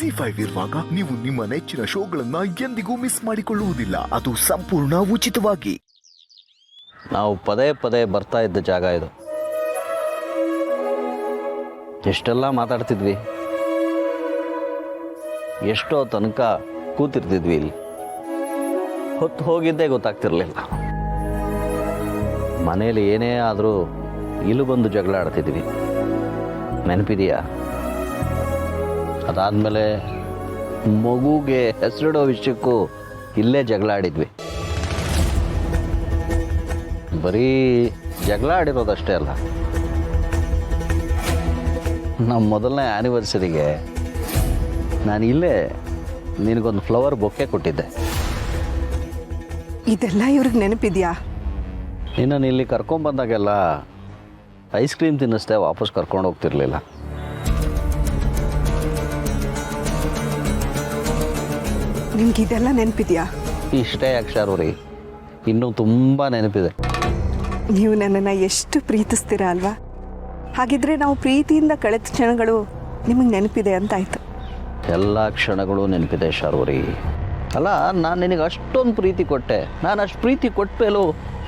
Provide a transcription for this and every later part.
ZEE5 ಇರುವಾಗ ನೀವು ನಿಮ್ಮ ನೆಚ್ಚಿನ ಶೋಗಳನ್ನ ಎಂದಿಗೂ ಮಿಸ್ ಮಾಡಿಕೊಳ್ಳುವುದಿಲ್ಲ. ಅದು ಸಂಪೂರ್ಣ ಉಚಿತವಾಗಿ. ನಾವು ಪದೇ ಪದೇ ಬರ್ತಾ ಇದ್ದ ಜಾಗ ಇದು. ಎಷ್ಟೆಲ್ಲ ಮಾತಾಡ್ತಿದ್ವಿ, ಎಷ್ಟೋ ತನಕ ಕೂತಿರ್ತಿದ್ವಿ. ಇಲ್ಲಿ ಹೊತ್ತು ಹೋಗಿದ್ದೇ ಗೊತ್ತಾಗ್ತಿರ್ಲಿಲ್ಲ. ಮನೇಲಿ ಏನೇ ಆದರೂ ಇಲ್ಲಿ ಬಂದು ಜಗಳ ಆಡ್ತಿದ್ವಿ, ನೆನಪಿದೆಯಾ? ಅದಾದಮೇಲೆ ಮಗುಗೆ ಹೆಸರಿಡೋ ವಿಷಯಕ್ಕೂ ಇಲ್ಲೇ ಜಗಳ ಆಡಿದ್ವಿ. ಬರೀ ಜಗಳ ಆಡಿರೋದಷ್ಟೇ ಅಲ್ಲ, ನಮ್ಮ ಮೊದಲನೇ ಆ್ಯನಿವರ್ಸರಿಗೆ ನಾನು ಇಲ್ಲೇ ನಿನಗೊಂದು ಫ್ಲವರ್ ಬೊಕ್ಕೆ ಕೊಟ್ಟಿದ್ದೆ. ಇದೆಲ್ಲ ಇವ್ರಿಗೆ ನೆನಪಿದೆಯಾ? ನಿನ್ನನ್ನು ಇಲ್ಲಿ ಕರ್ಕೊಂಬಂದಾಗೆಲ್ಲ ಐಸ್ ಕ್ರೀಮ್ ತಿನ್ನಿಸ್ದೆ, ವಾಪಸ್ ಕರ್ಕೊಂಡು ಹೋಗ್ತಿರ್ಲಿಲ್ಲ. ನಿಮ್ಗೆ ಇದೆಲ್ಲ ನೆನಪಿದೆಯಾ? ಇಷ್ಟೇ ಅಕ್ಷರೂರಿ, ಇನ್ನೂ ತುಂಬ ನೆನಪಿದೆ. ನೀವು ನನ್ನನ್ನು ಎಷ್ಟು ಪ್ರೀತಿಸ್ತೀರಾ ಅಲ್ವಾ? ಹಾಗಿದ್ರೆ ನಾವು ಪ್ರೀತಿಯಿಂದ ಕಳೆದ ಕ್ಷಣಗಳು ನಿಮಗೆ ನೆನಪಿದೆ ಅಂತಾಯ್ತು. ಎಲ್ಲ ಕ್ಷಣಗಳು ನೆನಪಿದೆ ಶಾರ್ವರಿ. ಅಲ್ಲ, ನಾನು ನಿನಗೆ ಅಷ್ಟೊಂದು ಪ್ರೀತಿ ಕೊಟ್ಟೆ. ನಾನು ಅಷ್ಟು ಪ್ರೀತಿ ಕೊಟ್ಟ ಮೇಲೂ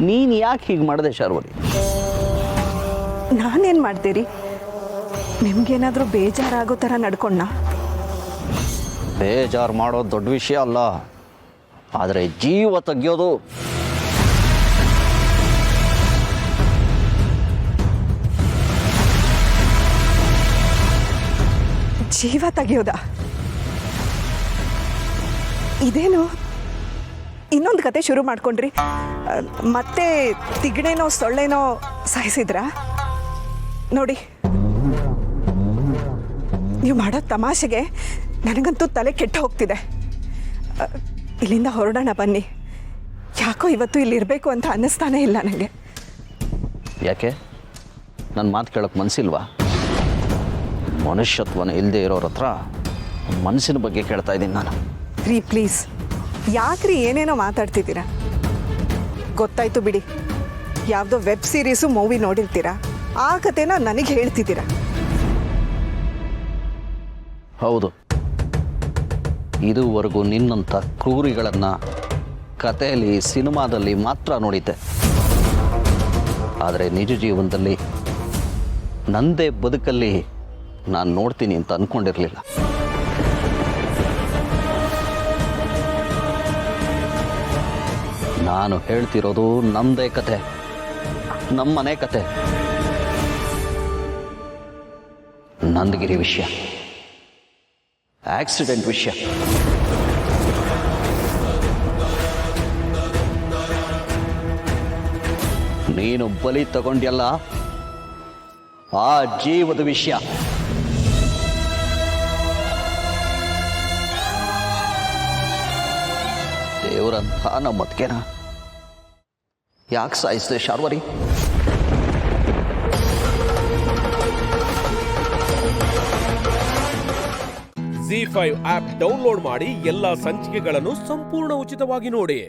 ನೀನು ಯಾಕೆ ಹೀಗೆ ಮಾಡಿದೆ ಶಾರ್ವರಿ? ನಾನೇನು ಮಾಡ್ತೀರಿ? ನಿಮ್ಗೇನಾದರೂ ಬೇಜಾರಾಗೋ ಥರ ನಡ್ಕೊಂಡ? ಬೇಜಾರು ಮಾಡೋದು ದೊಡ್ಡ ವಿಷಯ ಅಲ್ಲ, ಆದರೆ ಜೀವ ತೆಗೆಯೋದು ಜೀವ ತೆಗೆಯೋದಾ? ಇದೇನು ಇನ್ನೊಂದು ಕತೆ ಶುರು ಮಾಡ್ಕೊಂಡ್ರಿ? ಮತ್ತೆ ತಿಗಣೆನೋ ಸೊಳ್ಳೆನೋ ಸಾಯಿಸಿದ್ರಾ? ನೋಡಿ, ನೀವು ಮಾಡೋ ತಮಾಷೆಗೆ ನನಗಂತೂ ತಲೆ ಕೆಟ್ಟು ಹೋಗ್ತಿದೆ. ಇಲ್ಲಿಂದ ಹೊರಡೋಣ ಬನ್ನಿ. ಯಾಕೋ ಇವತ್ತು ಇಲ್ಲಿರಬೇಕು ಅಂತ ಅನ್ನಿಸ್ತಾನೇ ಇಲ್ಲ ನನಗೆ. ಯಾಕೆ? ನನ್ನ ಮಾತು ಕೇಳೋಕ್ಕೆ ಮನಸ್ಸಿಲ್ವಾ? ಮನುಷ್ಯತ್ವನ ಇಲ್ಲದೆ ಇರೋರ ಹತ್ರ ಮನಸ್ಸಿನ ಬಗ್ಗೆ ಕೇಳ್ತಾ ಇದ್ದೀನಿ ನಾನು. ರೀ ಪ್ಲೀಸ್, ಯಾಕ್ರಿ ಏನೇನೋ ಮಾತಾಡ್ತಿದ್ದೀರಾ? ಗೊತ್ತಾಯ್ತು ಬಿಡಿ, ಯಾವುದೋ ವೆಬ್ ಸೀರೀಸು ಮೂವಿ ನೋಡಿರ್ತೀರಾ, ಆ ಕಥೆನ ನನಗೆ ಹೇಳ್ತಿದ್ದೀರಾ. ಹೌದು, ಇದುವರೆಗೂ ನಿನ್ನಂಥ ಕ್ರೂರಿಗಳನ್ನು ಕಥೆಯಲ್ಲಿ, ಸಿನಿಮಾದಲ್ಲಿ ಮಾತ್ರ ನೋಡಿದ್ದೆ. ಆದರೆ ನಿಜ ಜೀವನದಲ್ಲಿ ನಂದೇ ಬದುಕಲ್ಲಿ ನಾನು ನೋಡ್ತೀನಿ ಅಂತ ಅಂದ್ಕೊಂಡಿರಲಿಲ್ಲ. ನಾನು ಹೇಳ್ತಿರೋದು ನಮ್ಮದೇ ಕತೆ, ನಮ್ಮನೆ ಕತೆ, ನಂದಗಿರಿ ವಿಷಯ, ಆಕ್ಸಿಡೆಂಟ್ ವಿಷಯ. ನೀನು ಬಲಿ ತಗೊಂಡ್ಯಲ್ಲ, ಆ ಜೀವದ ವಿಷಯ. ದೇವರಂಥ ನಮ್ಮತ್ಕೆನ ಯಾಕೆ ಸಾಯಿಸಿದೆ ಶಾರ್ವರಿ? ZEE5 ಆಪ್ ಡೌನ್ಲೋಡ್ ಮಾಡಿ ಎಲ್ಲಾ ಸಂಚಿಕೆಗಳನ್ನು ಸಂಪೂರ್ಣ ಉಚಿತವಾಗಿ ನೋಡಿ.